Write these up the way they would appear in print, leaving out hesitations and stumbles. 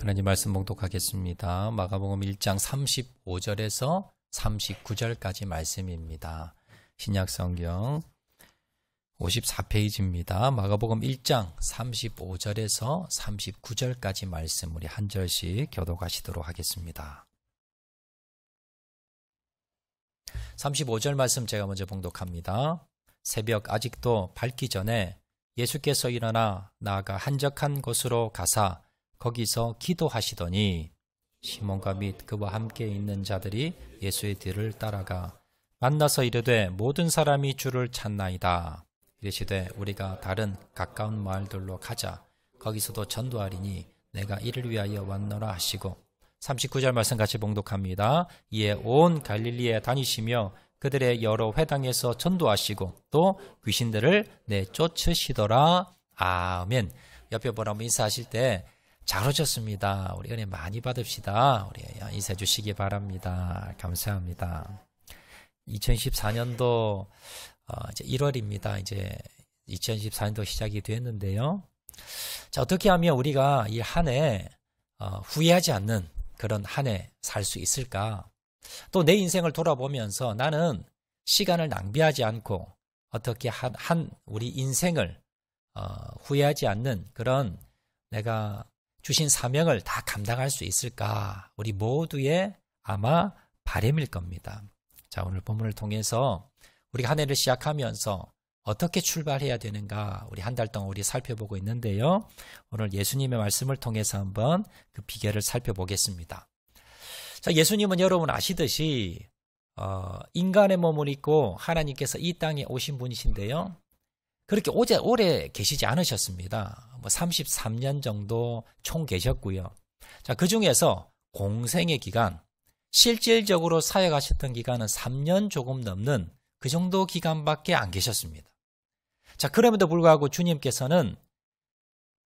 하나님 말씀 봉독하겠습니다. 마가복음 1장 35절에서 39절까지 말씀입니다. 신약성경 54페이지입니다. 마가복음 1장 35절에서 39절까지 말씀 우리 한 절씩 교독하시도록 하겠습니다. 35절 말씀 제가 먼저 봉독합니다. 새벽 아직도 밝기 전에 예수께서 일어나 나아가 한적한 곳으로 가사 거기서 기도하시더니 시몬과 및 그와 함께 있는 자들이 예수의 뒤를 따라가 만나서 이르되 모든 사람이 주를 찾나이다. 이르시되 우리가 다른 가까운 마을들로 가자. 거기서도 전도하리니 내가 이를 위하여 왔노라 하시고 39절 말씀 같이 봉독합니다. 이에 온 갈릴리에 다니시며 그들의 여러 회당에서 전도하시고 또 귀신들을 내쫓으시더라. 아멘. 옆에 보라면 인사하실 때 잘 오셨습니다. 우리 은혜 많이 받읍시다. 우리 인사해 주시기 바랍니다. 감사합니다. 2014년도 이제 1월입니다. 이제 2014년도 시작이 됐는데요. 자, 어떻게 하면 우리가 이 한 해 후회하지 않는 그런 한 해 살 수 있을까? 또 내 인생을 돌아보면서 나는 시간을 낭비하지 않고 어떻게 우리 인생을 후회하지 않는 그런 내가 주신 사명을 다 감당할 수 있을까? 우리 모두의 아마 바람일 겁니다. 자, 오늘 본문을 통해서 우리 한 해를 시작하면서 어떻게 출발해야 되는가? 우리 한 달 동안 우리 살펴보고 있는데요. 오늘 예수님의 말씀을 통해서 한번 그 비결을 살펴보겠습니다. 자, 예수님은 여러분 아시듯이 인간의 몸을 입고 하나님께서 이 땅에 오신 분이신데요. 그렇게 오래 계시지 않으셨습니다. 33년 정도 총 계셨고요. 자, 그 중에서 공생의 기간, 실질적으로 사역하셨던 기간은 3년 조금 넘는 그 정도 기간밖에 안 계셨습니다. 자, 그럼에도 불구하고 주님께서는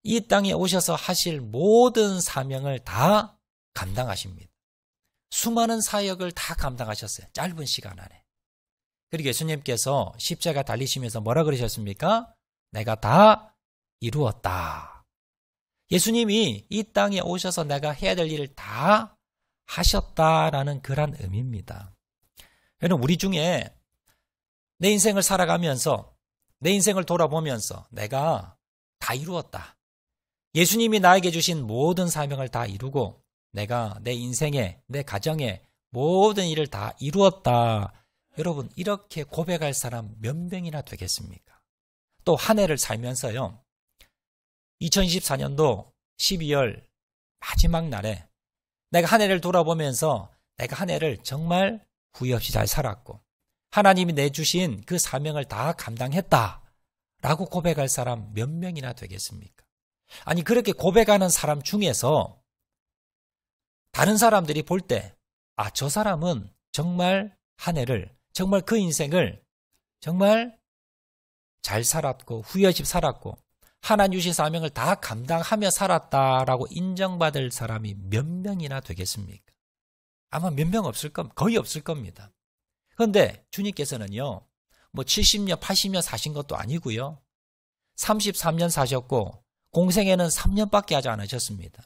이 땅에 오셔서 하실 모든 사명을 다 감당하십니다. 수많은 사역을 다 감당하셨어요. 짧은 시간 안에. 그리고 예수님께서 십자가 달리시면서 뭐라 그러셨습니까? 내가 다 이루었다. 예수님이 이 땅에 오셔서 내가 해야 될 일을 다 하셨다라는 그런 의미입니다. 여러분, 우리 중에 내 인생을 살아가면서 내 인생을 돌아보면서 내가 다 이루었다. 예수님이 나에게 주신 모든 사명을 다 이루고 내가 내 인생에 내 가정에 모든 일을 다 이루었다. 여러분, 이렇게 고백할 사람 몇 명이나 되겠습니까? 또 한 해를 살면서요. 2024년도 12월 마지막 날에 내가 한 해를 돌아보면서 내가 한 해를 정말 후회 없이 잘 살았고 하나님이 내주신 그 사명을 다 감당했다라고 고백할 사람 몇 명이나 되겠습니까? 아니, 그렇게 고백하는 사람 중에서 다른 사람들이 볼 때 저 사람은 정말 한 해를 정말 그 인생을 정말 잘 살았고 후회 없이 살았고 하나님 주신 사명을 다 감당하며 살았다라고 인정받을 사람이 몇 명이나 되겠습니까? 아마 몇 명 없을 겁니다. 거의 없을 겁니다. 그런데 주님께서는요, 70년, 80년 사신 것도 아니고요. 33년 사셨고 공생에는 3년밖에 하지 않으셨습니다.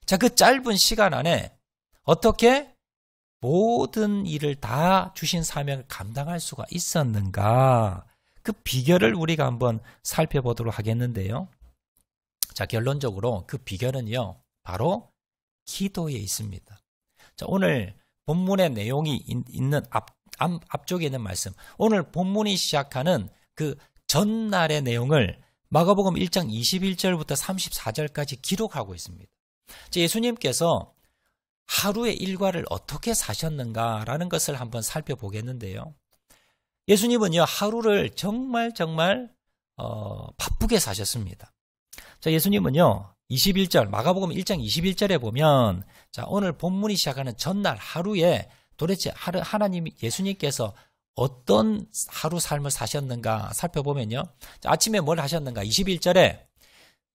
자, 그 짧은 시간 안에 어떻게 모든 일을 다 주신 사명을 감당할 수가 있었는가? 그 비결을 우리가 한번 살펴보도록 하겠는데요. 자, 결론적으로 그 비결은요, 바로 기도에 있습니다. 자, 오늘 본문의 내용이 있는 앞쪽에 있는 말씀, 오늘 본문이 시작하는 그 전날의 내용을 마가복음 1장 21절부터 34절까지 기록하고 있습니다. 자, 예수님께서 하루의 일과를 어떻게 사셨는가라는 것을 한번 살펴보겠는데요. 예수님은요, 하루를 정말 바쁘게 사셨습니다. 자, 예수님은요, 21절, 마가복음 1장 21절에 보면, 자, 오늘 본문이 시작하는 전날 하루에 도대체 예수님께서 어떤 하루 삶을 사셨는가 살펴보면요. 자, 아침에 뭘 하셨는가? 21절에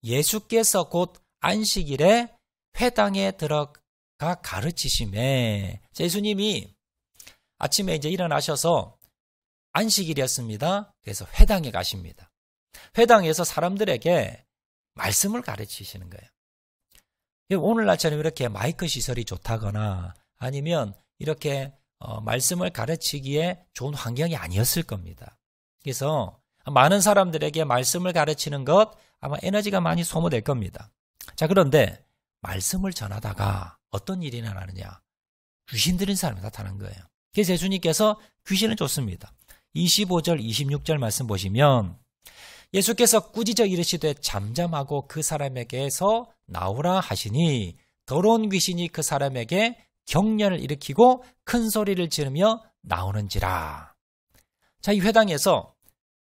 예수께서 곧 안식일에 회당에 들어가 가르치심에, 예수님이 아침에 이제 일어나셔서 안식일이었습니다. 그래서 회당에 가십니다. 회당에서 사람들에게 말씀을 가르치시는 거예요. 오늘날처럼 이렇게 마이크 시설이 좋다거나 아니면 이렇게 말씀을 가르치기에 좋은 환경이 아니었을 겁니다. 그래서 많은 사람들에게 말씀을 가르치는 것 아마 에너지가 많이 소모될 겁니다. 자, 그런데 말씀을 전하다가 어떤 일이 일어나느냐? 귀신 들린 사람이 나타난 거예요. 그래서 예수님께서 귀신을 쫓습니다. 25절, 26절 말씀 보시면 예수께서 꾸짖어 이르시되 잠잠하고 그 사람에게서 나오라 하시니 더러운 귀신이 그 사람에게 경련을 일으키고 큰 소리를 지르며 나오는지라. 자, 이 회당에서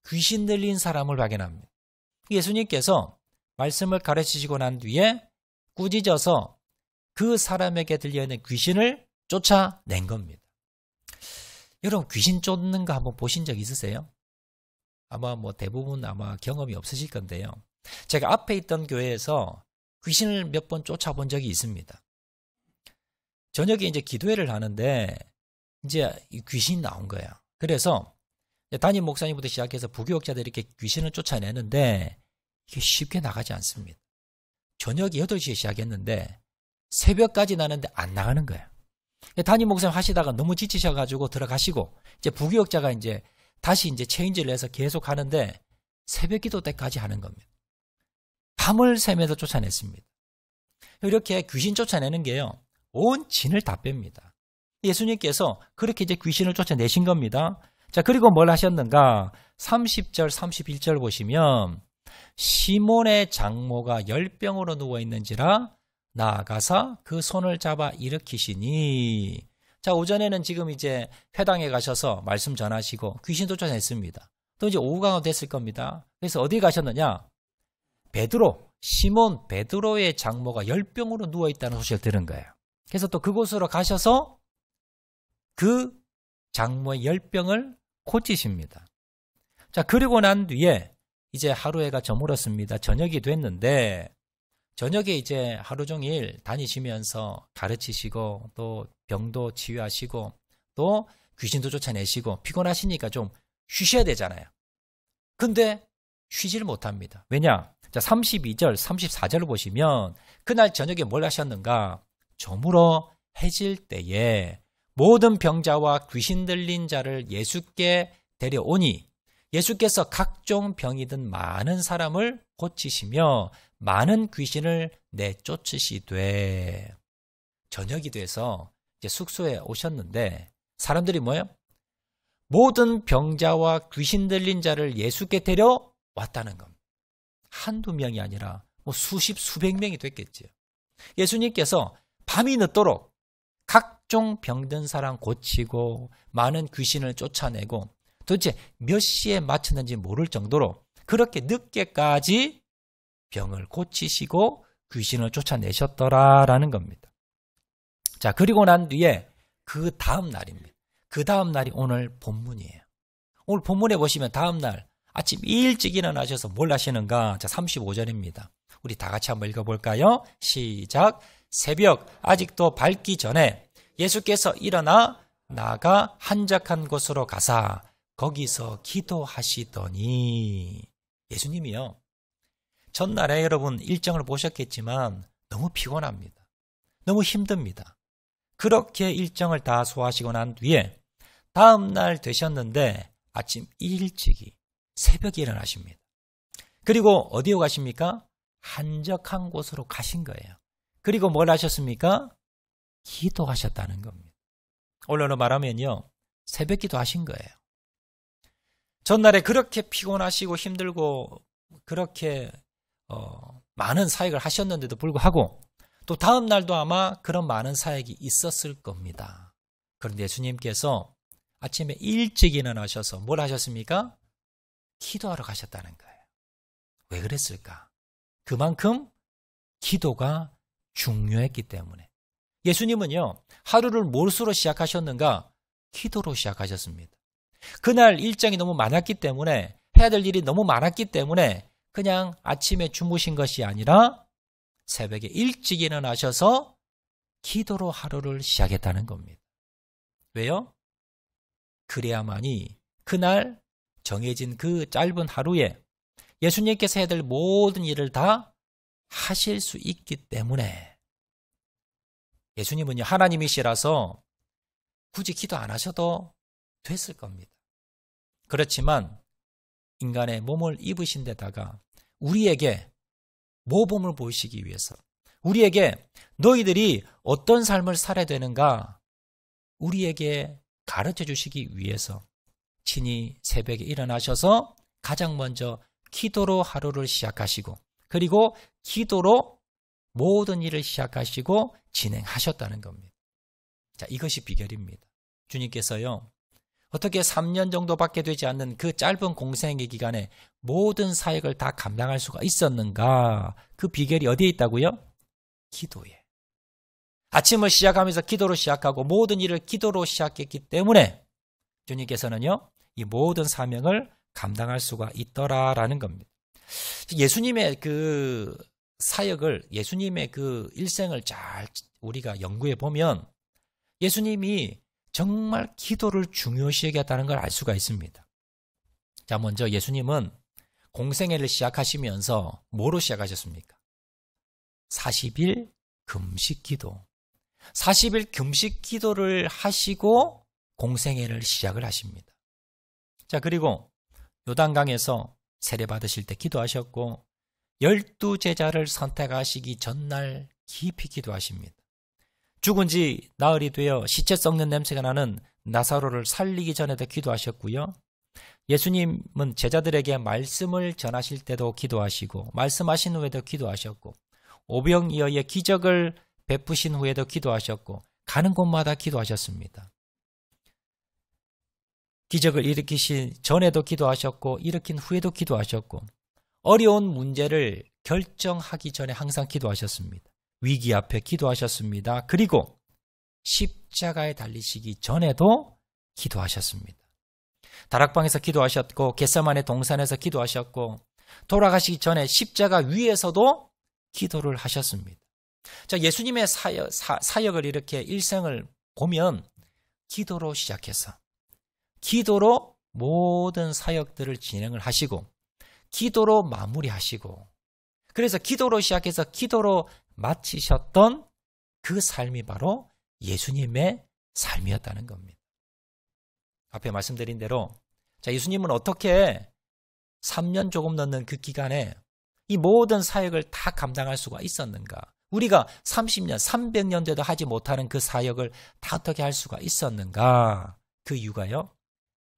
귀신 들린 사람을 발견합니다. 예수님께서 말씀을 가르치시고 난 뒤에 꾸짖어서 그 사람에게 들려있는 귀신을 쫓아낸 겁니다. 여러분, 귀신 쫓는 거 한번 보신 적 있으세요? 아마 대부분 아마 경험이 없으실 건데요. 제가 앞에 있던 교회에서 귀신을 몇 번 쫓아본 적이 있습니다. 저녁에 이제 기도회를 하는데 이제 귀신이 나온 거예요. 그래서 담임 목사님부터 시작해서 부교역자들이 이렇게 귀신을 쫓아내는데 이게 쉽게 나가지 않습니다. 저녁 8시에 시작했는데 새벽까지 나는데 안 나가는 거예요. 담임 목사님 하시다가 너무 지치셔가지고 들어가시고 이제 부교역자가 이제 다시 이제 체인지를 해서 계속 하는데 새벽 기도 때까지 하는 겁니다. 밤을 새면서 쫓아냈습니다. 이렇게 귀신 쫓아내는 게요, 온 진을 다 뺍니다. 예수님께서 그렇게 이제 귀신을 쫓아내신 겁니다. 자, 그리고 뭘 하셨는가? 30절, 31절 보시면 시몬의 장모가 열병으로 누워 있는지라 나아가서 그 손을 잡아 일으키시니. 자, 오전에는 지금 이제 회당에 가셔서 말씀 전하시고 귀신 쫓아냈습니다. 또 이제 오후가 됐을 겁니다. 그래서 어디 가셨느냐? 베드로, 시몬 베드로의 장모가 열병으로 누워 있다는 소식을 들은 거예요. 그래서 또 그곳으로 가셔서 그 장모의 열병을 고치십니다. 자, 그리고 난 뒤에 이제 하루해가 저물었습니다. 저녁이 됐는데 저녁에 이제 하루 종일 다니시면서 가르치시고 또 병도 치유하시고 또 귀신도 쫓아내시고 피곤하시니까 좀 쉬셔야 되잖아요. 근데 쉬지를 못합니다. 왜냐? 자, 32절, 34절을 보시면 그날 저녁에 뭘 하셨는가? 저물어 해질 때에 모든 병자와 귀신 들린 자를 예수께 데려오니 예수께서 각종 병이 든 많은 사람을 고치시며 많은 귀신을 내쫓으시되. 저녁이 돼서 이제 숙소에 오셨는데 사람들이 뭐예요? 모든 병자와 귀신 들린 자를 예수께 데려왔다는 겁니다. 한두 명이 아니라 수십, 수백 명이 됐겠죠. 예수님께서 밤이 늦도록 각종 병든 사람 고치고 많은 귀신을 쫓아내고 도대체 몇 시에 마쳤는지 모를 정도로 그렇게 늦게까지 병을 고치시고 귀신을 쫓아내셨더라라는 겁니다. 자, 그리고 난 뒤에 그 다음 날입니다. 그 다음 날이 오늘 본문이에요. 오늘 본문에 보시면 다음 날 아침 일찍 일어나셔서 뭘 하시는가? 자, 35절입니다. 우리 다 같이 한번 읽어볼까요? 시작. 새벽 아직도 밝기 전에 예수께서 일어나 나가 한적한 곳으로 가사 거기서 기도하시더니. 예수님이요, 전날에 여러분 일정을 보셨겠지만 너무 피곤합니다. 너무 힘듭니다. 그렇게 일정을 다 소화하시고 난 뒤에 다음 날 되셨는데 아침 일찍이 새벽에 일어나십니다. 그리고 어디에 가십니까? 한적한 곳으로 가신 거예요. 그리고 뭘 하셨습니까? 기도하셨다는 겁니다. 오늘로 말하면요, 새벽 기도하신 거예요. 전날에 그렇게 피곤하시고 힘들고 그렇게 많은 사역을 하셨는데도 불구하고 또 다음 날도 아마 그런 많은 사역이 있었을 겁니다. 그런데 예수님께서 아침에 일찍 일어나셔서 뭘 하셨습니까? 기도하러 가셨다는 거예요. 왜 그랬을까? 그만큼 기도가 중요했기 때문에. 예수님은요, 하루를 무엇으로 시작하셨는가? 기도로 시작하셨습니다. 그날 일정이 너무 많았기 때문에, 해야 될 일이 너무 많았기 때문에 그냥 아침에 주무신 것이 아니라 새벽에 일찍 일어나셔서 기도로 하루를 시작했다는 겁니다. 왜요? 그래야만이 그날 정해진 그 짧은 하루에 예수님께서 해야 될 모든 일을 다 하실 수 있기 때문에 예수님은요, 하나님이시라서 굳이 기도 안 하셔도 됐을 겁니다. 그렇지만 인간의 몸을 입으신 데다가 우리에게 모범을 보이시기 위해서, 우리에게 너희들이 어떤 삶을 살아야 되는가 우리에게 가르쳐 주시기 위해서 친히 새벽에 일어나셔서 가장 먼저 기도로 하루를 시작하시고, 그리고 기도로 모든 일을 시작하시고 진행하셨다는 겁니다. 자, 이것이 비결입니다. 주님께서요, 어떻게 3년 정도밖에 되지 않는 그 짧은 공생의 기간에 모든 사역을 다 감당할 수가 있었는가? 그 비결이 어디에 있다고요? 기도에. 아침을 시작하면서 기도로 시작하고 모든 일을 기도로 시작했기 때문에 주님께서는요, 이 모든 사명을 감당할 수가 있더라라는 겁니다. 예수님의 그 사역을, 예수님의 그 일생을 잘 우리가 연구해 보면 예수님이 정말 기도를 중요시 여겼다는 걸 알 수가 있습니다. 자, 먼저 예수님은 공생애를 시작하시면서 뭐로 시작하셨습니까? 40일 금식 기도. 40일 금식 기도를 하시고 공생애를 시작을 하십니다. 자, 그리고 요단강에서 세례 받으실 때 기도하셨고 12제자를 선택하시기 전날 깊이 기도하십니다. 죽은 지 나흘이 되어 시체 썩는 냄새가 나는 나사로를 살리기 전에도 기도하셨고요. 예수님은 제자들에게 말씀을 전하실 때도 기도하시고 말씀하신 후에도 기도하셨고 오병이어의 기적을 베푸신 후에도 기도하셨고 가는 곳마다 기도하셨습니다. 기적을 일으키신 전에도 기도하셨고 일으킨 후에도 기도하셨고 어려운 문제를 결정하기 전에 항상 기도하셨습니다. 위기 앞에 기도하셨습니다. 그리고 십자가에 달리시기 전에도 기도하셨습니다. 다락방에서 기도하셨고 겟세마네 동산에서 기도하셨고 돌아가시기 전에 십자가 위에서도 기도를 하셨습니다. 자, 예수님의 사역을 이렇게 일생을 보면 기도로 시작해서 기도로 모든 사역들을 진행을 하시고 기도로 마무리하시고 그래서 기도로 시작해서 기도로 마치셨던 그 삶이 바로 예수님의 삶이었다는 겁니다. 앞에 말씀드린 대로 자, 예수님은 어떻게 3년 조금 넘는 그 기간에 이 모든 사역을 다 감당할 수가 있었는가? 우리가 30년, 300년 돼도 하지 못하는 그 사역을 다 어떻게 할 수가 있었는가? 그 이유가요,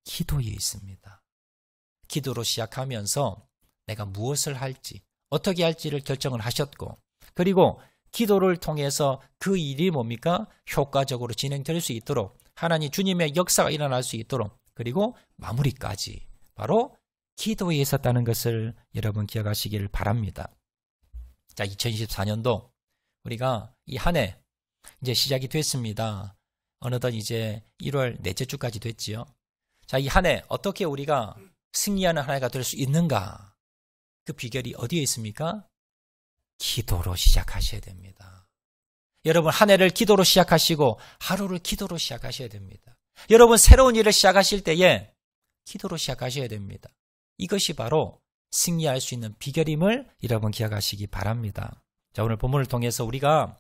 기도에 있습니다. 기도로 시작하면서 내가 무엇을 할지, 어떻게 할지를 결정을 하셨고, 그리고 기도를 통해서 그 일이 뭡니까? 효과적으로 진행될 수 있도록 하나님 주님의 역사가 일어날 수 있도록 그리고 마무리까지 바로 기도에 있었다는 것을 여러분 기억하시길 바랍니다. 자, 2024년도 우리가 이 한 해 이제 시작이 됐습니다. 어느덧 이제 1월 넷째 주까지 됐지요. 자, 이 한 해 어떻게 우리가 승리하는 한 해가 될 수 있는가? 그 비결이 어디에 있습니까? 기도로 시작하셔야 됩니다. 여러분 한 해를 기도로 시작하시고 하루를 기도로 시작하셔야 됩니다. 여러분 새로운 일을 시작하실 때에 기도로 시작하셔야 됩니다. 이것이 바로 승리할 수 있는 비결임을 여러분 기억하시기 바랍니다. 자, 오늘 본문을 통해서 우리가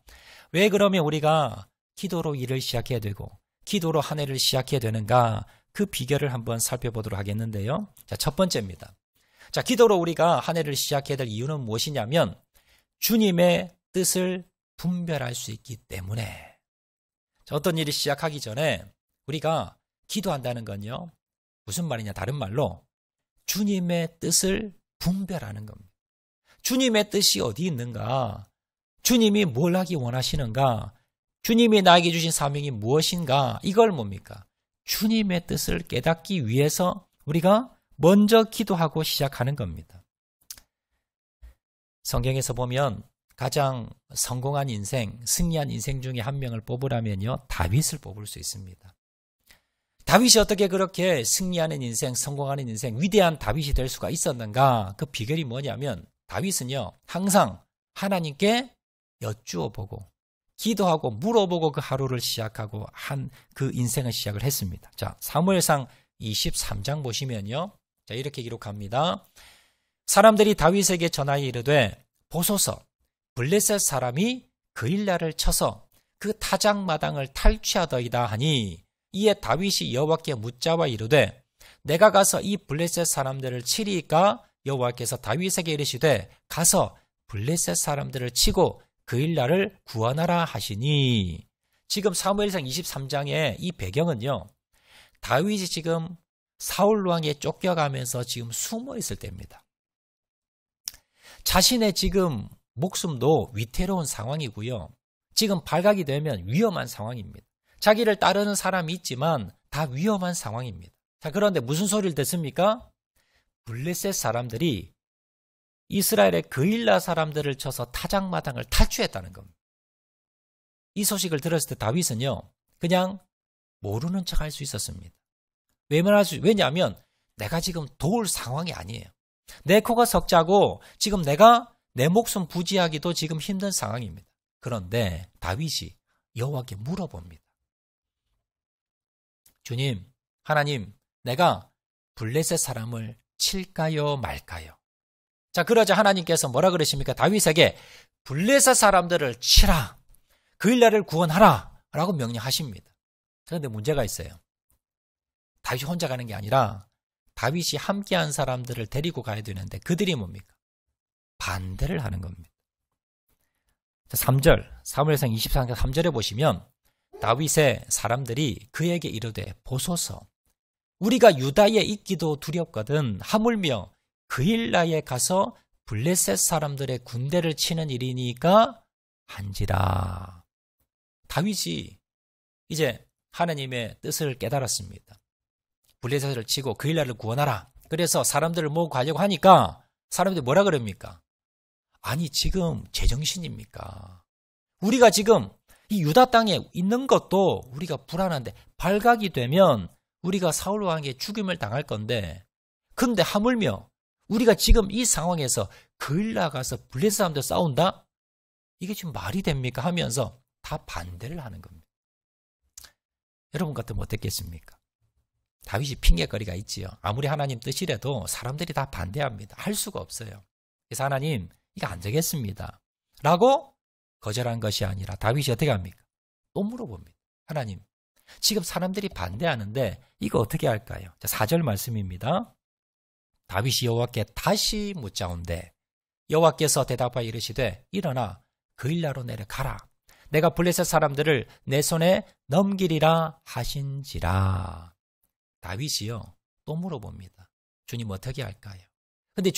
왜 그러면 우리가 기도로 일을 시작해야 되고 기도로 한 해를 시작해야 되는가? 그 비결을 한번 살펴보도록 하겠는데요. 자, 첫 번째입니다. 자, 기도로 우리가 한 해를 시작해야 될 이유는 무엇이냐면 주님의 뜻을 분별할 수 있기 때문에. 자, 어떤 일이 시작하기 전에 우리가 기도한다는 건요, 무슨 말이냐, 다른 말로 주님의 뜻을 분별하는 겁니다. 주님의 뜻이 어디 있는가? 주님이 뭘 하기 원하시는가? 주님이 나에게 주신 사명이 무엇인가? 이걸 뭡니까? 주님의 뜻을 깨닫기 위해서 우리가 먼저 기도하고 시작하는 겁니다. 성경에서 보면 가장 성공한 인생, 승리한 인생 중에 한 명을 뽑으라면요, 다윗을 뽑을 수 있습니다. 다윗이 어떻게 그렇게 승리하는 인생, 성공하는 인생, 위대한 다윗이 될 수가 있었는가? 그 비결이 뭐냐면 다윗은요, 항상 하나님께 여쭈어보고 기도하고 물어보고 그 하루를 시작하고 한 그 인생을 시작을 했습니다. 자, 사무엘상 23장 보시면요, 자, 이렇게 기록합니다. 사람들이 다윗에게 전하여 이르되 보소서 블레셋 사람이 그일라를 쳐서 그 타작마당을 탈취하더이다 하니 이에 다윗이 여호와께 묻자와 이르되 내가 가서 이 블레셋 사람들을 치리이까 여호와께서 다윗에게 이르시되 가서 블레셋 사람들을 치고 그일날을 구원하라 하시니. 지금 사무엘상 23장의 이 배경은요, 다윗이 지금 사울 왕에 쫓겨가면서 지금 숨어 있을 때입니다. 자신의 지금 목숨도 위태로운 상황이고요. 지금 발각이 되면 위험한 상황입니다. 자기를 따르는 사람이 있지만 다 위험한 상황입니다. 자, 그런데 무슨 소리를 듣습니까? 블레셋 사람들이 이스라엘의 그일라 사람들을 쳐서 타작마당을 탈취했다는 겁니다. 이 소식을 들었을 때 다윗은요, 그냥 모르는 척 할 수 있었습니다. 왜냐하면 내가 지금 도울 상황이 아니에요. 내 코가 석자고 지금 내가 내 목숨 부지하기도 지금 힘든 상황입니다. 그런데 다윗이 여호와께 물어봅니다. 주님, 하나님, 내가 블레셋 사람을 칠까요 말까요? 자, 그러자 하나님께서 뭐라 그러십니까? 다윗에게 블레셋 사람들을 치라, 그일날을 구원하라 라고 명령하십니다. 그런데 문제가 있어요. 다윗이 혼자 가는 게 아니라 다윗이 함께한 사람들을 데리고 가야 되는데 그들이 뭡니까? 반대를 하는 겁니다. 3절, 사무엘상 24장 3절에 보시면 다윗의 사람들이 그에게 이르되 보소서, 우리가 유다에 있기도 두렵거든 하물며 그일라에 가서 블레셋 사람들의 군대를 치는 일이니까 한지라. 다윗이 이제 하나님의 뜻을 깨달았습니다. 블레셋을 치고 그일라를 구원하라. 그래서 사람들을 모으고 가려고 하니까 사람들이 뭐라 그럽니까? 아니, 지금 제정신입니까? 우리가 지금 이 유다 땅에 있는 것도 우리가 불안한데 발각이 되면 우리가 사울 왕에게 죽임을 당할 건데, 근데 하물며 우리가 지금 이 상황에서 그일라 가서 블레셋 사람들 싸운다? 이게 지금 말이 됩니까? 하면서 다 반대를 하는 겁니다. 여러분 같으면 어떻겠습니까? 다윗이 핑계거리가 있지요. 아무리 하나님 뜻이라도 사람들이 다 반대합니다. 할 수가 없어요. 그래서 하나님, 이거 안 되겠습니다 라고 거절한 것이 아니라 다윗이 어떻게 합니까? 또 물어봅니다. 하나님, 지금 사람들이 반대하는데 이거 어떻게 할까요? 자, 4절 말씀입니다. 다윗이 여호와께 다시 묻자온대 여호와께서 대답하여 이르시되 일어나 그일라로 내려가라. 내가 블레셋 사람들을 내 손에 넘기리라 하신지라. 다윗이요, 또 물어봅니다. 주님 어떻게 할까요? 근데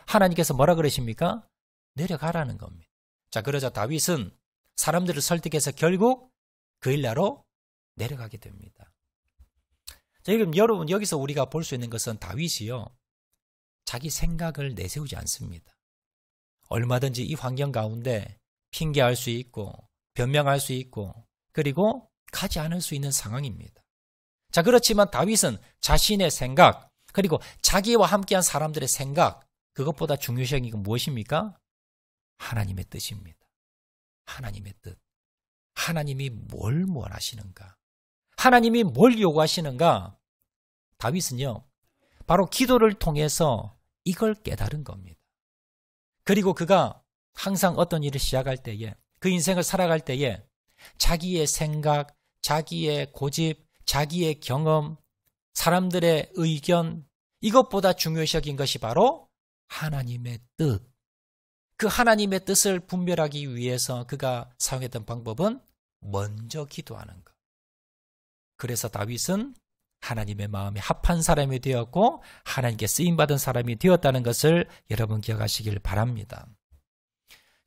하나님께서 뭐라 그러십니까? 내려가라는 겁니다. 자, 그러자 다윗은 사람들을 설득해서 결국 그일라로 내려가게 됩니다. 자, 여러분, 여기서 우리가 볼 수 있는 것은 다윗이요, 자기 생각을 내세우지 않습니다. 얼마든지 이 환경 가운데 핑계할 수 있고 변명할 수 있고 그리고 가지 않을 수 있는 상황입니다. 자, 그렇지만 다윗은 자신의 생각 그리고 자기와 함께한 사람들의 생각, 그것보다 중요시 건 무엇입니까? 하나님의 뜻입니다. 하나님의 뜻. 하나님이 뭘 원하시는가? 하나님이 뭘 요구하시는가? 다윗은요, 바로 기도를 통해서 이걸 깨달은 겁니다. 그리고 그가 항상 어떤 일을 시작할 때에, 그 인생을 살아갈 때에 자기의 생각, 자기의 고집, 자기의 경험, 사람들의 의견, 이것보다 중요시 여긴 것이 바로 하나님의 뜻. 그 하나님의 뜻을 분별하기 위해서 그가 사용했던 방법은 먼저 기도하는 것. 그래서 다윗은 하나님의 마음에 합한 사람이 되었고 하나님께 쓰임받은 사람이 되었다는 것을 여러분 기억하시길 바랍니다.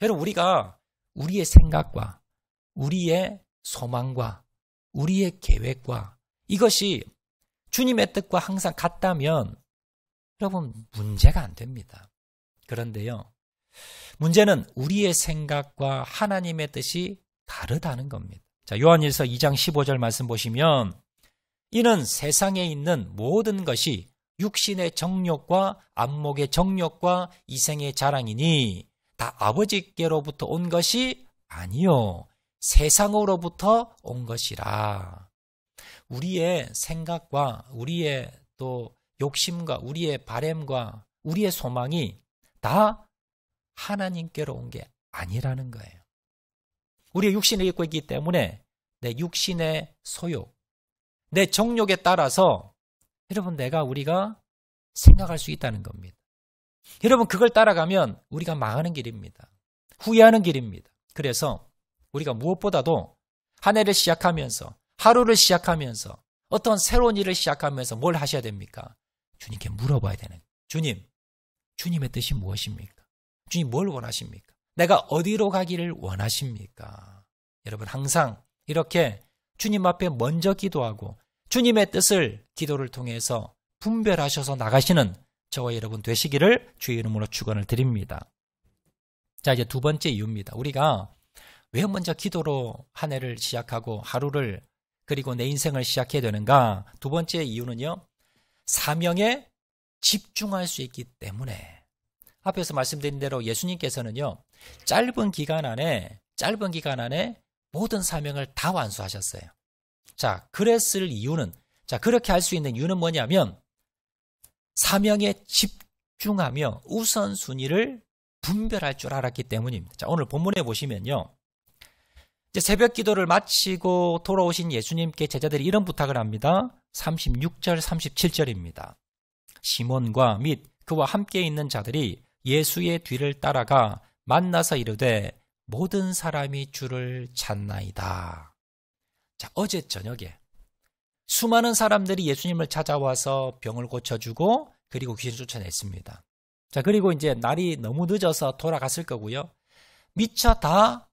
여러분, 우리가 우리의 생각과 우리의 소망과 우리의 계획과 이것이 주님의 뜻과 항상 같다면 여러분, 문제가 안 됩니다. 그런데요, 문제는 우리의 생각과 하나님의 뜻이 다르다는 겁니다. 자, 요한일서 2장 15절 말씀 보시면 이는 세상에 있는 모든 것이 육신의 정욕과 안목의 정욕과 이생의 자랑이니 다 아버지께로부터 온 것이 아니요 세상으로부터 온 것이라. 우리의 생각과 우리의 또 욕심과 우리의 바램과 우리의 소망이 다 하나님께로 온 게 아니라는 거예요. 우리가 육신을 입고 있기 때문에 내 육신의 소욕, 내 정욕에 따라서 여러분 우리가 생각할 수 있다는 겁니다. 여러분 그걸 따라가면 우리가 망하는 길입니다. 후회하는 길입니다. 그래서 우리가 무엇보다도 한 해를 시작하면서 하루를 시작하면서 어떤 새로운 일을 시작하면서 뭘 하셔야 됩니까? 주님께 물어봐야 되는 거예요. 주님, 주님의 뜻이 무엇입니까? 주님 뭘 원하십니까? 내가 어디로 가기를 원하십니까? 여러분 항상 이렇게 주님 앞에 먼저 기도하고 주님의 뜻을 기도를 통해서 분별하셔서 나가시는 저와 여러분 되시기를 주의 이름으로 축원을 드립니다. 자, 이제 두 번째 이유입니다. 우리가 왜 먼저 기도로 한 해를 시작하고 하루를 그리고 내 인생을 시작해야 되는가? 두 번째 이유는요. 사명에 집중할 수 있기 때문에. 앞에서 말씀드린 대로 예수님께서는요. 짧은 기간 안에 모든 사명을 다 완수하셨어요. 자, 그랬을 이유는 그렇게 할 수 있는 이유는 뭐냐면 사명에 집중하며 우선순위를 분별할 줄 알았기 때문입니다. 자, 오늘 본문에 보시면요. 이제 새벽 기도를 마치고 돌아오신 예수님께 제자들이 이런 부탁을 합니다. 36절, 37절입니다. 시몬과 및 그와 함께 있는 자들이 예수의 뒤를 따라가 만나서 이르되 모든 사람이 주를 찾나이다. 자, 어제 저녁에 수많은 사람들이 예수님을 찾아와서 병을 고쳐주고 그리고 귀신 쫓아냈습니다. 자, 그리고 이제 날이 너무 늦어서 돌아갔을 거고요. 미처 다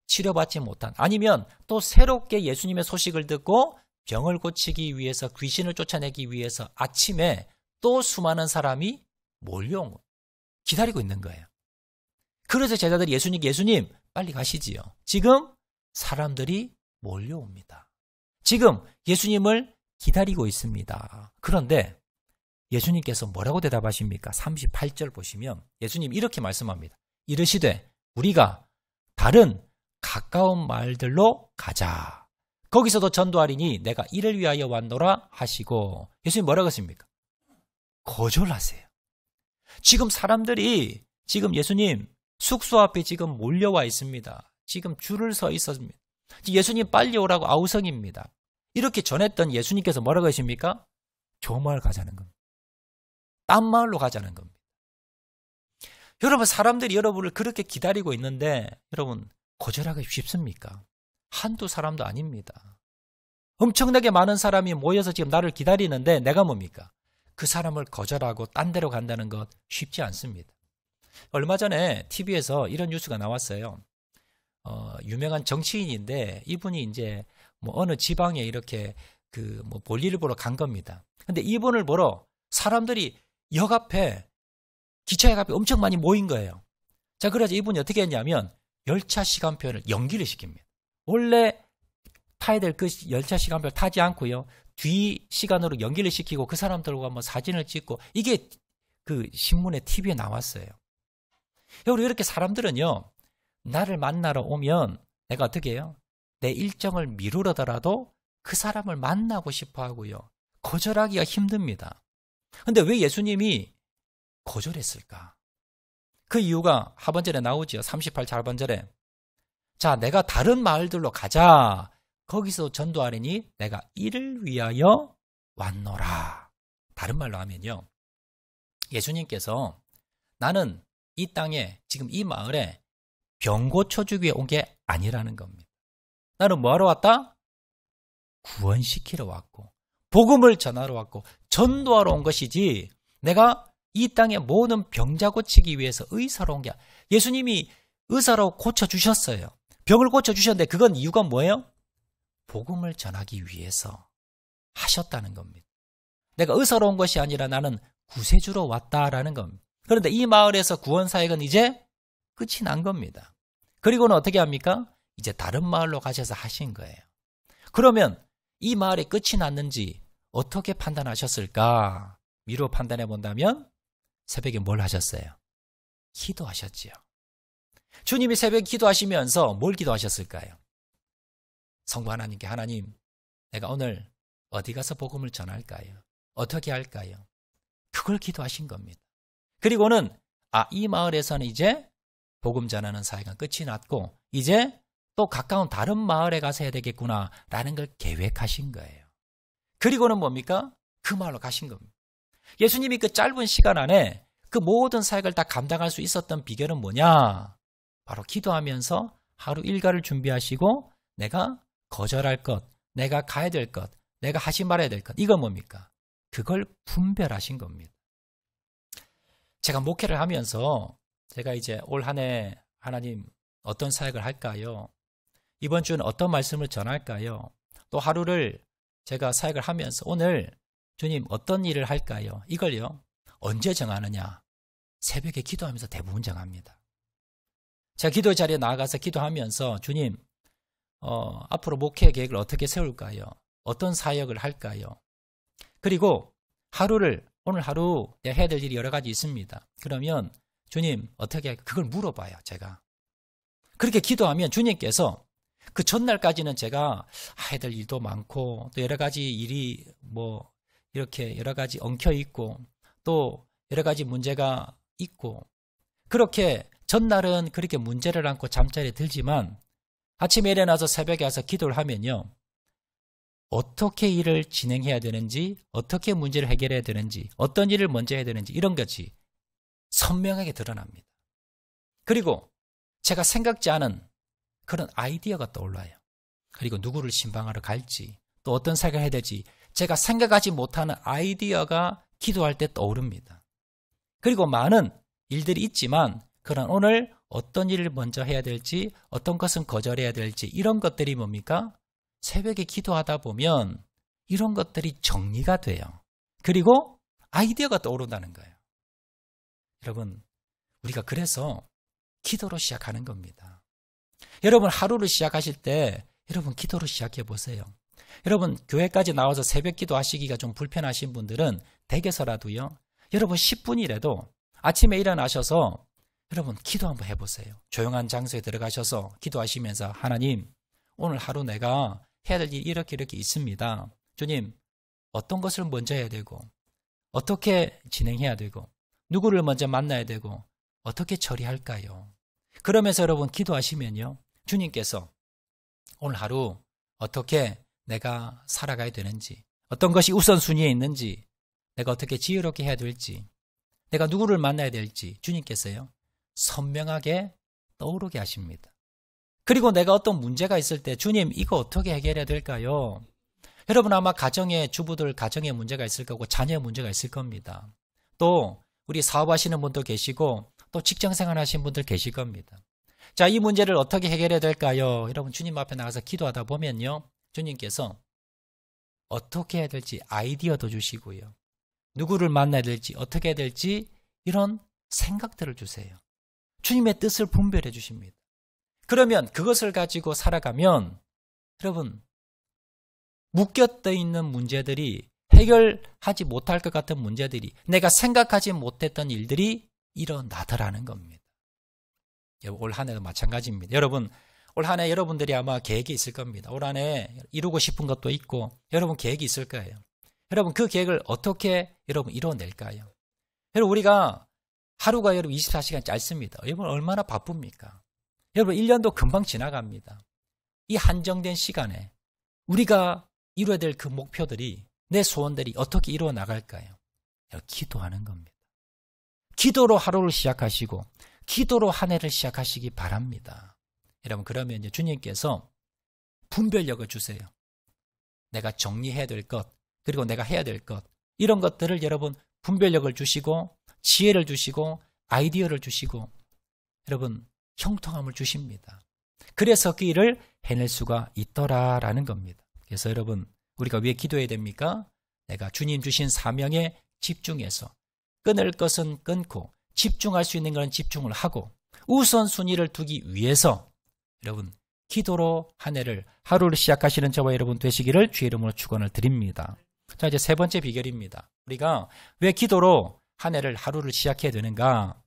치료받지 못한 아니면 또 새롭게 예수님의 소식을 듣고 병을 고치기 위해서 귀신을 쫓아내기 위해서 아침에 또 수많은 사람이 몰려온 기다리고 있는 거예요. 그래서 제자들이 예수님 빨리 가시지요. 지금 사람들이 몰려옵니다. 지금 예수님을 기다리고 있습니다. 그런데 예수님께서 뭐라고 대답하십니까? 38절 보시면 예수님 이렇게 말씀합니다. 이르시되 우리가 다른 가까운 마을들로 가자. 거기서도 전도하리니 내가 이를 위하여 왔노라 하시고 예수님 뭐라고 했습니까? 거절하세요. 지금 사람들이 지금 예수님 숙소 앞에 지금 몰려와 있습니다. 지금 줄을 서 있었습니다. 예수님 빨리 오라고 아우성입니다. 이렇게 전했던 예수님께서 뭐라고 하십니까? 저 마을 가자는 겁니다. 딴 마을로 가자는 겁니다. 여러분 사람들이 여러분을 그렇게 기다리고 있는데 여러분 거절하기 쉽습니까? 한두 사람도 아닙니다. 엄청나게 많은 사람이 모여서 지금 나를 기다리는데 내가 뭡니까? 그 사람을 거절하고 딴 데로 간다는 것 쉽지 않습니다. 얼마 전에 TV에서 이런 뉴스가 나왔어요. 유명한 정치인인데 이분이 이제 뭐 어느 지방에 이렇게 볼일을 보러 간 겁니다. 근데 이분을 보러 사람들이 역 앞에 기차역 앞에 엄청 많이 모인 거예요. 자, 그래서 이분이 어떻게 했냐면 열차 시간표를 연기를 시킵니다. 원래 타야 될 그 열차 시간표를 타지 않고요. 뒤 시간으로 연기를 시키고 그 사람들과 뭐 사진을 찍고 이게 그 신문에 TV에 나왔어요. 여러분 이렇게 사람들은요. 나를 만나러 오면 내가 어떻게 해요? 내 일정을 미루더라도 그 사람을 만나고 싶어 하고요. 거절하기가 힘듭니다. 근데 왜 예수님이 거절했을까? 그 이유가 하반절에 나오죠. 38절 하반절에. 자, 내가 다른 마을들로 가자. 거기서 전도하리니 내가 이를 위하여 왔노라. 다른 말로 하면요. 예수님께서 나는 이 땅에 지금 이 마을에 병 고쳐주기 위해 온 게 아니라는 겁니다. 나는 뭐하러 왔다? 구원시키러 왔고 복음을 전하러 왔고 전도하러 온 것이지 내가 이 땅의 모든 병자 고치기 위해서 의사로 온 게 예수님이 의사로 고쳐주셨어요. 병을 고쳐주셨는데 그건 이유가 뭐예요? 복음을 전하기 위해서 하셨다는 겁니다. 내가 의사로 온 것이 아니라 나는 구세주로 왔다라는 겁니다. 그런데 이 마을에서 구원사역은 이제 끝이 난 겁니다. 그리고는 어떻게 합니까? 이제 다른 마을로 가셔서 하신 거예요. 그러면 이 마을이 끝이 났는지 어떻게 판단하셨을까? 미루어 판단해 본다면 새벽에 뭘 하셨어요? 기도하셨지요. 주님이 새벽에 기도하시면서 뭘 기도하셨을까요? 성부 하나님께 하나님, 내가 오늘 어디 가서 복음을 전할까요? 어떻게 할까요? 그걸 기도하신 겁니다. 그리고는 이 마을에서는 이제 복음 전하는 사역은 끝이 났고 이제 또 가까운 다른 마을에 가서 해야 되겠구나라는 걸 계획하신 거예요. 그리고는 뭡니까? 그 마을로 가신 겁니다. 예수님이 그 짧은 시간 안에 그 모든 사역을 다 감당할 수 있었던 비결은 뭐냐? 바로 기도하면서 하루 일과를 준비하시고 내가 거절할 것, 내가 가야 될 것, 내가 하지 말아야 될 것, 이건 뭡니까? 그걸 분별하신 겁니다. 제가 목회를 하면서 제가 이제 올 한 해 하나님 어떤 사역을 할까요? 이번 주는 어떤 말씀을 전할까요? 또 하루를 제가 사역을 하면서 오늘 주님 어떤 일을 할까요? 이걸요. 언제 정하느냐? 새벽에 기도하면서 대부분 정합니다. 제가 기도 자리에 나가서 기도하면서 주님 앞으로 목회 계획을 어떻게 세울까요? 어떤 사역을 할까요? 그리고 하루를 오늘 하루 내가 해야 될 일이 여러 가지 있습니다. 그러면 주님 어떻게 할까요? 그걸 물어봐요. 제가. 그렇게 기도하면 주님께서 그 전날까지는 제가 해야 될 일도 많고 또 여러 가지 일이 뭐 이렇게 여러 가지 엉켜 있고 또 여러 가지 문제가 있고 그렇게 전날은 그렇게 문제를 안고 잠자리에 들지만 아침에 일어나서 새벽에 와서 기도를 하면요. 어떻게 일을 진행해야 되는지 어떻게 문제를 해결해야 되는지 어떤 일을 먼저 해야 되는지 이런 것이 선명하게 드러납니다. 그리고 제가 생각지 않은 그런 아이디어가 떠올라요. 그리고 누구를 신방하러 갈지 또 어떤 사역을 해야 될지 제가 생각하지 못하는 아이디어가 기도할 때 떠오릅니다. 그리고 많은 일들이 있지만 그런 오늘 어떤 일을 먼저 해야 될지 어떤 것은 거절해야 될지 이런 것들이 뭡니까? 새벽에 기도하다 보면 이런 것들이 정리가 돼요. 그리고 아이디어가 떠오른다는 거예요. 여러분 우리가 그래서 기도로 시작하는 겁니다. 여러분 하루를 시작하실 때 여러분 기도로 시작해 보세요. 여러분 교회까지 나와서 새벽 기도하시기가 좀 불편하신 분들은 댁에서라도요. 여러분 10분이라도 아침에 일어나셔서 여러분 기도 한번 해보세요. 조용한 장소에 들어가셔서 기도하시면서 하나님 오늘 하루 내가 해야 될 일이 이렇게 있습니다. 주님 어떤 것을 먼저 해야 되고 어떻게 진행해야 되고 누구를 먼저 만나야 되고 어떻게 처리할까요? 그러면서 여러분 기도하시면요. 주님께서 오늘 하루 어떻게 내가 살아가야 되는지 어떤 것이 우선순위에 있는지 내가 어떻게 지혜롭게 해야 될지 내가 누구를 만나야 될지 주님께서요. 선명하게 떠오르게 하십니다. 그리고 내가 어떤 문제가 있을 때 주님 이거 어떻게 해결해야 될까요? 여러분 아마 가정의 주부들 가정에 문제가 있을 거고 자녀의 문제가 있을 겁니다. 또 우리 사업하시는 분도 계시고 또 직장생활 하시는 분들 계실 겁니다. 자, 이 문제를 어떻게 해결해야 될까요? 여러분 주님 앞에 나가서 기도하다 보면요. 주님께서 어떻게 해야 될지 아이디어도 주시고요. 누구를 만나야 될지 어떻게 해야 될지 이런 생각들을 주세요. 주님의 뜻을 분별해 주십니다. 그러면 그것을 가지고 살아가면 여러분 묶여떠 있는 문제들이 해결하지 못할 것 같은 문제들이 내가 생각하지 못했던 일들이 일어나더라는 겁니다. 올 한 해도 마찬가지입니다. 여러분 올 한 해 여러분들이 아마 계획이 있을 겁니다. 올 한 해 이루고 싶은 것도 있고 여러분 계획이 있을 거예요. 여러분 그 계획을 어떻게 여러분 이뤄낼까요? 여러분 우리가 하루가 여러분 24시간 짧습니다. 여러분 얼마나 바쁩니까? 여러분 1년도 금방 지나갑니다. 이 한정된 시간에 우리가 이루어야 될 그 목표들이 내 소원들이 어떻게 이루어 나갈까요? 기도하는 겁니다. 기도로 하루를 시작하시고 기도로 한 해를 시작하시기 바랍니다. 여러분 그러면 이제 주님께서 분별력을 주세요. 내가 정리해야 될 것 그리고 내가 해야 될 것 이런 것들을 여러분 분별력을 주시고 지혜를 주시고 아이디어를 주시고 여러분 형통함을 주십니다. 그래서 그 일을 해낼 수가 있더라라는 겁니다. 그래서 여러분 우리가 왜 기도해야 됩니까? 내가 주님 주신 사명에 집중해서 끊을 것은 끊고 집중할 수 있는 것은 집중을 하고 우선순위를 두기 위해서 여러분 기도로 한 해를 하루를 시작하시는 저와 여러분 되시기를 주의 이름으로 축원을 드립니다. 자 이제 세 번째 비결입니다. 우리가 왜 기도로 한 해를 하루를 시작해야 되는가?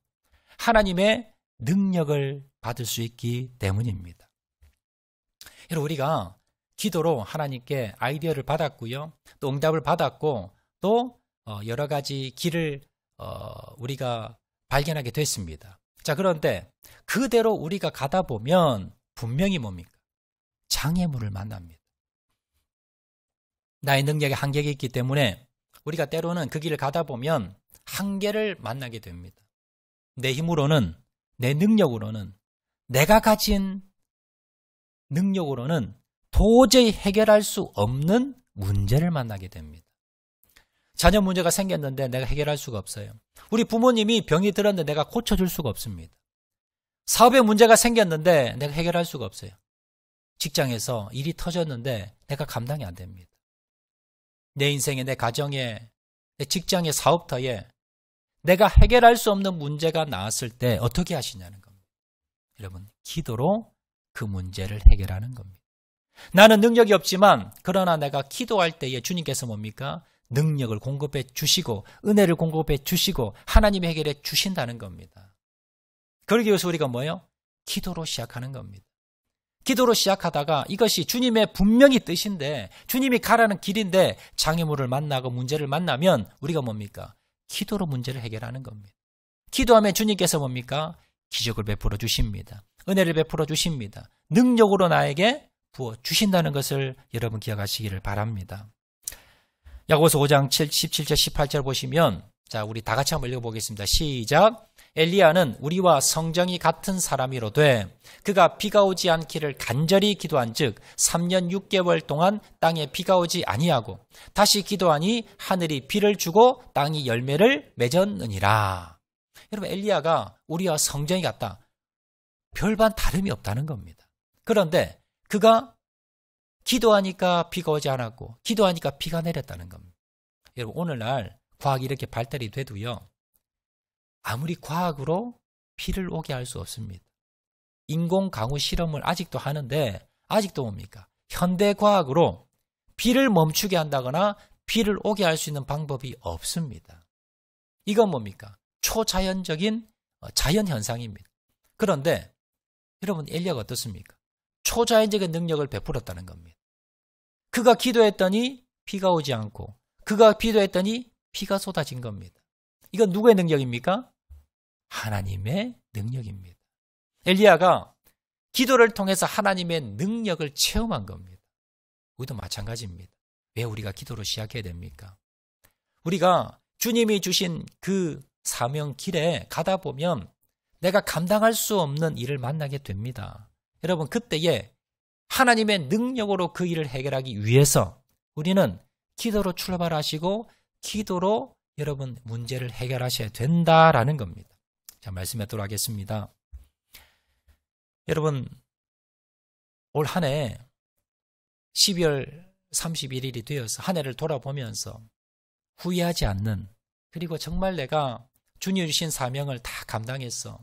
하나님의 능력을 받을 수 있기 때문입니다. 여러분 우리가 기도로 하나님께 아이디어를 받았고요. 또 응답을 받았고 또 여러 가지 길을 우리가 발견하게 됐습니다. 자 그런데 그대로 우리가 가다 보면 분명히 뭡니까? 장애물을 만납니다. 나의 능력에 한계가 있기 때문에 우리가 때로는 그 길을 가다 보면 한계를 만나게 됩니다. 내 힘으로는, 내 능력으로는, 내가 가진 능력으로는 도저히 해결할 수 없는 문제를 만나게 됩니다. 자녀 문제가 생겼는데 내가 해결할 수가 없어요. 우리 부모님이 병이 들었는데 내가 고쳐줄 수가 없습니다. 사업에 문제가 생겼는데 내가 해결할 수가 없어요. 직장에서 일이 터졌는데 내가 감당이 안 됩니다. 내 인생에, 내 가정에, 내 직장의 사업터에 내가 해결할 수 없는 문제가 나왔을 때 어떻게 하시냐는 겁니다. 여러분, 기도로 그 문제를 해결하는 겁니다. 나는 능력이 없지만 그러나 내가 기도할 때에 주님께서 뭡니까? 능력을 공급해 주시고 은혜를 공급해 주시고 하나님이 해결해 주신다는 겁니다. 그러기 위해서 우리가 뭐예요? 기도로 시작하는 겁니다. 기도로 시작하다가 이것이 주님의 분명히 뜻인데 주님이 가라는 길인데 장애물을 만나고 문제를 만나면 우리가 뭡니까? 기도로 문제를 해결하는 겁니다. 기도하면 주님께서 뭡니까? 기적을 베풀어 주십니다. 은혜를 베풀어 주십니다. 능력으로 나에게 부어 주신다는 것을 여러분 기억하시기를 바랍니다. 야고보서 5장 17절 18절 보시면 자, 우리 다 같이 한번 읽어보겠습니다. 시작. 엘리야는 우리와 성정이 같은 사람이로되 그가 비가 오지 않기를 간절히 기도한즉 3년 6개월 동안 땅에 비가 오지 아니하고 다시 기도하니 하늘이 비를 주고 땅이 열매를 맺었느니라. 여러분, 엘리야가 우리와 성정이 같다. 별반 다름이 없다는 겁니다. 그런데 그가 기도하니까 비가 오지 않았고 기도하니까 비가 내렸다는 겁니다. 여러분, 오늘날 과학이 이렇게 발달이 돼도요, 아무리 과학으로 비를 오게 할 수 없습니다. 인공 강우 실험을 아직도 하는데 아직도 뭡니까? 현대 과학으로 비를 멈추게 한다거나 비를 오게 할 수 있는 방법이 없습니다. 이건 뭡니까? 초자연적인 자연현상입니다. 그런데 여러분, 엘리야가 어떻습니까? 초자연적인 능력을 베풀었다는 겁니다. 그가 기도했더니 비가 오지 않고 그가 기도했더니 비가 쏟아진 겁니다. 이건 누구의 능력입니까? 하나님의 능력입니다. 엘리야가 기도를 통해서 하나님의 능력을 체험한 겁니다. 우리도 마찬가지입니다. 왜 우리가 기도로 시작해야 됩니까? 우리가 주님이 주신 그 사명 길에 가다 보면 내가 감당할 수 없는 일을 만나게 됩니다. 여러분, 그때에 하나님의 능력으로 그 일을 해결하기 위해서 우리는 기도로 출발하시고 기도로 여러분 문제를 해결하셔야 된다라는 겁니다. 자, 말씀하도록 하겠습니다. 여러분, 올 한 해 12월 31일이 되어서 한 해를 돌아보면서 후회하지 않는, 그리고 정말 내가 주님 주신 사명을 다 감당했어.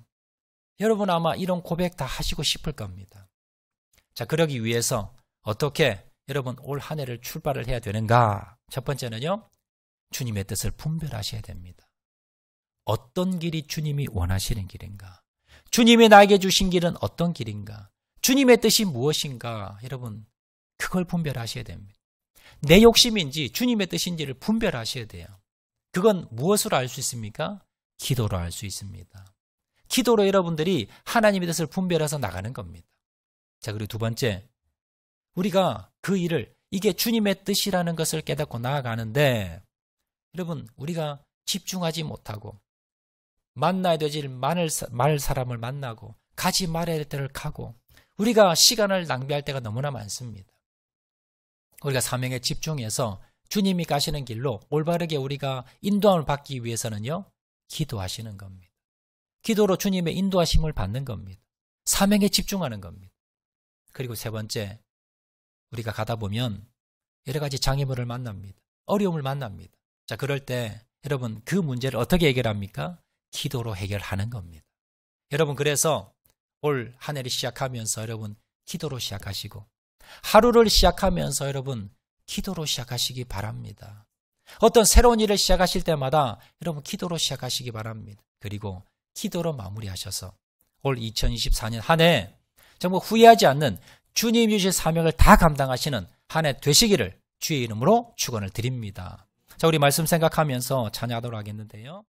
여러분 아마 이런 고백 다 하시고 싶을 겁니다. 자, 그러기 위해서 어떻게 여러분 올 한 해를 출발을 해야 되는가? 첫 번째는요, 주님의 뜻을 분별하셔야 됩니다. 어떤 길이 주님이 원하시는 길인가? 주님이 나에게 주신 길은 어떤 길인가? 주님의 뜻이 무엇인가? 여러분, 그걸 분별하셔야 됩니다. 내 욕심인지 주님의 뜻인지를 분별하셔야 돼요. 그건 무엇으로 알 수 있습니까? 기도로 알 수 있습니다. 기도로 여러분들이 하나님의 뜻을 분별해서 나가는 겁니다. 자, 그리고 두 번째, 우리가 그 일을, 이게 주님의 뜻이라는 것을 깨닫고 나아가는데 여러분, 우리가 집중하지 못하고 만나야 되질 말 사람을 만나고 가지 말아야 될 때를 가고 우리가 시간을 낭비할 때가 너무나 많습니다. 우리가 사명에 집중해서 주님이 가시는 길로 올바르게 우리가 인도함을 받기 위해서는요, 기도하시는 겁니다. 기도로 주님의 인도하심을 받는 겁니다. 사명에 집중하는 겁니다. 그리고 세 번째, 우리가 가다 보면 여러 가지 장애물을 만납니다. 어려움을 만납니다. 자, 그럴 때 여러분 그 문제를 어떻게 해결합니까? 기도로 해결하는 겁니다. 여러분, 그래서 올 한 해를 시작하면서 여러분 기도로 시작하시고 하루를 시작하면서 여러분 기도로 시작하시기 바랍니다. 어떤 새로운 일을 시작하실 때마다 여러분 기도로 시작하시기 바랍니다. 그리고 기도로 마무리하셔서 올 2024년 한 해 정말 후회하지 않는 주님 주실 사명을 다 감당하시는 한 해 되시기를 주의 이름으로 축원을 드립니다. 자, 우리 말씀 생각하면서 찬양하도록 하겠는데요.